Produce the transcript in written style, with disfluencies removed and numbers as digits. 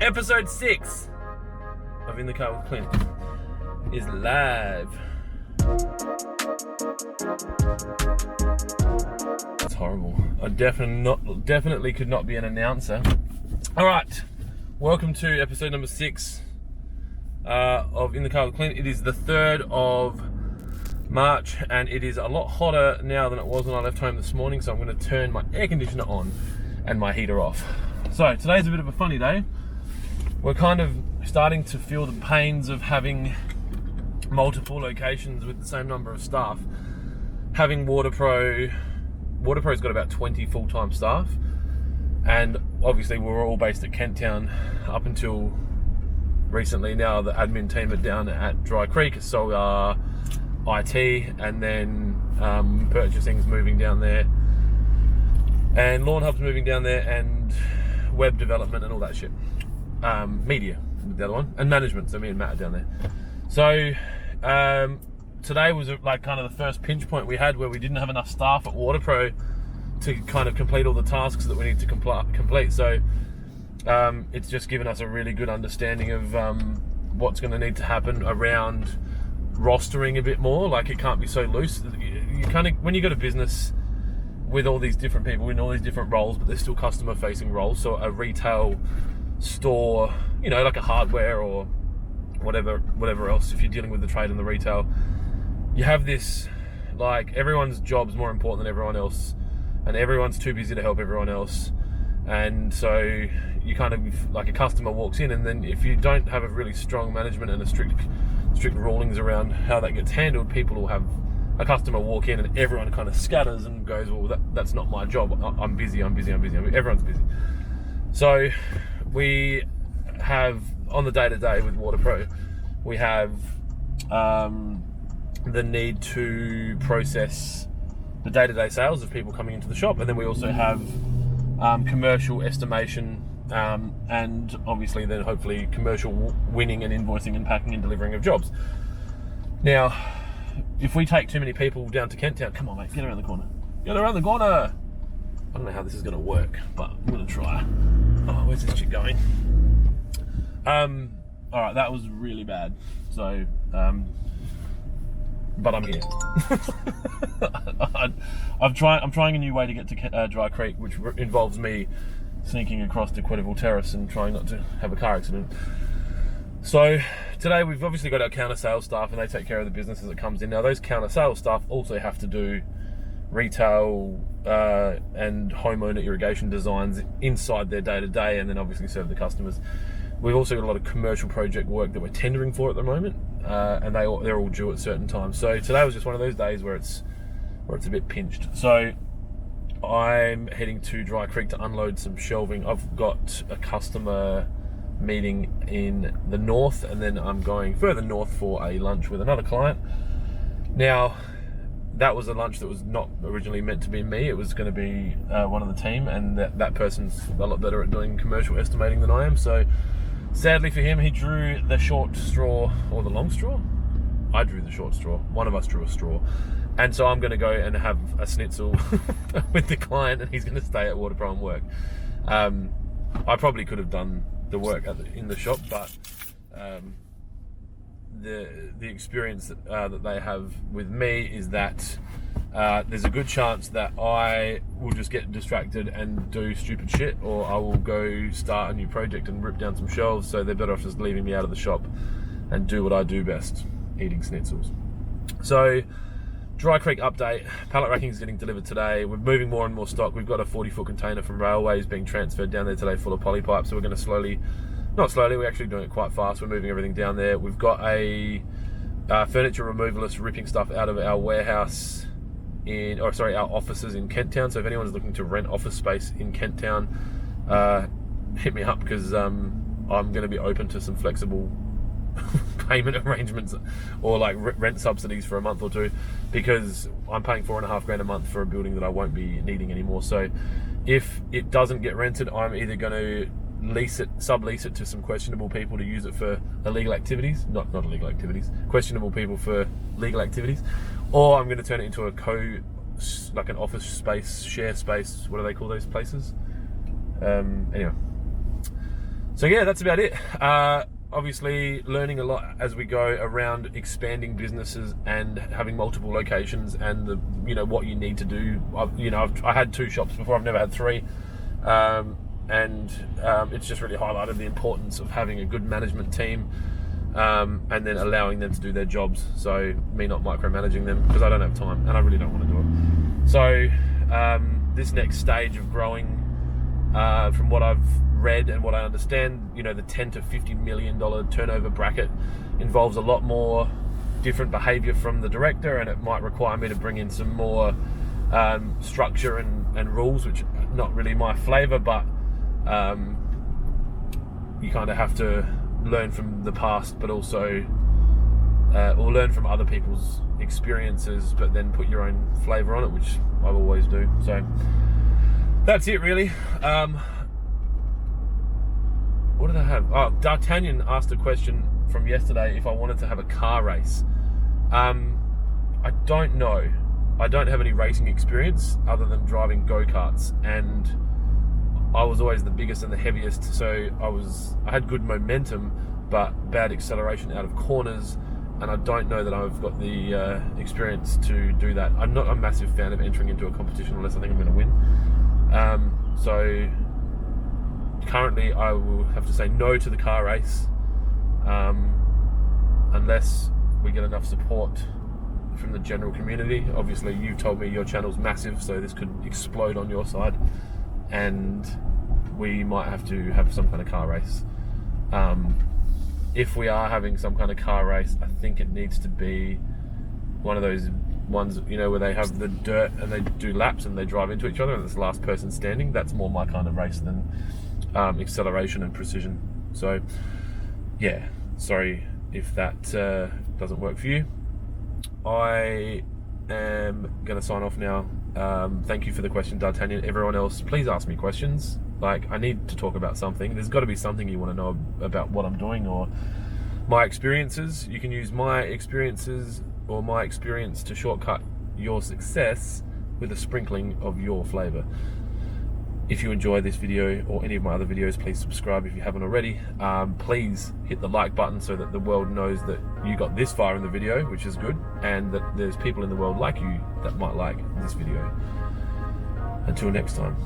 Episode 6 of In the Car with Clint is live. That's horrible. I definitely could not be an announcer. Alright, welcome to episode number 6 of In the Car with Clint. It is the 3rd of March and it is a lot hotter now than it was when I left home this morning, so I'm going to turn my air conditioner on and my heater off. So today's a bit of a funny day. We're kind of starting to feel the pains of having multiple locations with the same number of staff. Having Waterpro's got about 20 full-time staff, and obviously we're all based at Kent Town up until recently. Now the admin team are down at Dry Creek, so are IT, and then purchasing's moving down there, and Lawn Hub's moving down there, and web development and all that shit. Media, the other one, and management. So me and Matt are down there. So today was like kind of the first pinch point we had, where we didn't have enough staff at Waterpro to kind of complete all the tasks that we need to complete. So it's just given us a really good understanding of what's going to need to happen around rostering a bit more. Like, it can't be so loose. You kind of, when you got a business with all these different people in all these different roles, but they're still customer facing roles. So a retail store, you know, like a hardware or whatever else, if you're dealing with the trade and the retail, you have this, like, everyone's job's more important than everyone else, and everyone's too busy to help everyone else. And so you kind of, like, a customer walks in, and then if you don't have a really strong management and a strict rulings around how that gets handled, people will have a customer walk in and everyone kind of scatters and goes, well, that's not my job, I'm busy. Everyone's busy. So we have, on the day-to-day with Waterpro, we have the need to process the day-to-day sales of people coming into the shop, and then we also have commercial estimation, and obviously then hopefully commercial winning and invoicing and packing and delivering of jobs. Now, if we take too many people down to Kent Town, come on mate, get around the corner. Get around the corner! I don't know how this is going to work, but I'm going to try. Oh, where's this shit going? Alright, that was really bad. So, but I'm here. I'm trying a new way to get to Dry Creek, which involves me sneaking across to Quetterville Terrace and trying not to have a car accident. So today we've obviously got our counter sales staff, and they take care of the business as it comes in. Now those counter sales staff also have to do retail and homeowner irrigation designs inside their day-to-day, and then obviously serve the customers. We've also got a lot of commercial project work that we're tendering for at the moment, and they're all due at certain times. So today was just one of those days where it's a bit pinched. So I'm heading to Dry Creek to unload some shelving. I've got a customer meeting in the north, and then I'm going further north for a lunch with another client. Now, that was a lunch that was not originally meant to be me. It was going to be one of the team, and that person's a lot better at doing commercial estimating than I am. So sadly for him, he drew the short straw, or the long straw? I drew the short straw. One of us drew a straw. And so I'm going to go and have a schnitzel with the client, and he's going to stay at Waterpro and work. I probably could have done the work in the shop, but the experience that they have with me is that there's a good chance that I will just get distracted and do stupid shit, or I will go start a new project and rip down some shelves. So they're better off just leaving me out of the shop and do what I do best, eating schnitzels. So Dry Creek update, pallet racking is getting delivered today. We're moving more and more stock. We've got a 40-foot container from Railways being transferred down there today full of poly pipe, so we're going to we're actually doing it quite fast. We're moving everything down there. We've got a furniture removalist ripping stuff out of our warehouse our offices in Kent Town. So if anyone's looking to rent office space in Kent Town, hit me up, because I'm going to be open to some flexible payment arrangements, or like rent subsidies for a month or two, because I'm paying $4,500 a month for a building that I won't be needing anymore. So if it doesn't get rented, I'm either going to sublease it to some questionable people to use it for illegal activities, not illegal activities, questionable people for legal activities, or I'm going to turn it into like an office space, share space. What do they call those places? Anyway. So yeah, that's about it. Obviously learning a lot as we go around expanding businesses and having multiple locations, and what you need to do. I had 2 shops before, I've never had 3. It's just really highlighted the importance of having a good management team, and then allowing them to do their jobs. So me not micromanaging them, because I don't have time and I really don't want to do it. So this next stage of growing, from what I've read and what I understand, the $10 to $50 million turnover bracket involves a lot more different behavior from the director, and it might require me to bring in some more structure and rules, which are not really my flavor, but you kind of have to learn from the past, but also or learn from other people's experiences, but then put your own flavor on it, which I always do. So that's it, really. What did I have? Oh, D'Artagnan asked a question from yesterday if I wanted to have a car race. I don't know. I don't have any racing experience other than driving go-karts, and I was always the biggest and the heaviest, so I had good momentum but bad acceleration out of corners, and I don't know that I've got the experience to do that. I'm not a massive fan of entering into a competition unless I think I'm going to win. So currently I will have to say no to the car race, unless we get enough support from the general community. Obviously you've told me your channel's massive, so this could explode on your side, and we might have to have some kind of car race. If we are having some kind of car race, I think it needs to be one of those ones, where they have the dirt and they do laps and they drive into each other and it's the last person standing. That's more my kind of race than acceleration and precision. So yeah, sorry if that doesn't work for you. I am going to sign off now. Thank you for the question, D'Artagnan. Everyone else, please ask me questions. I need to talk about something. There's got to be something you want to know about what I'm doing or my experiences. You can use my experiences or my experience to shortcut your success with a sprinkling of your flavor. If you enjoy this video or any of my other videos, please subscribe if you haven't already. Please hit the like button so that the world knows that you got this far in the video, which is good, and that there's people in the world like you that might like this video. Until next time.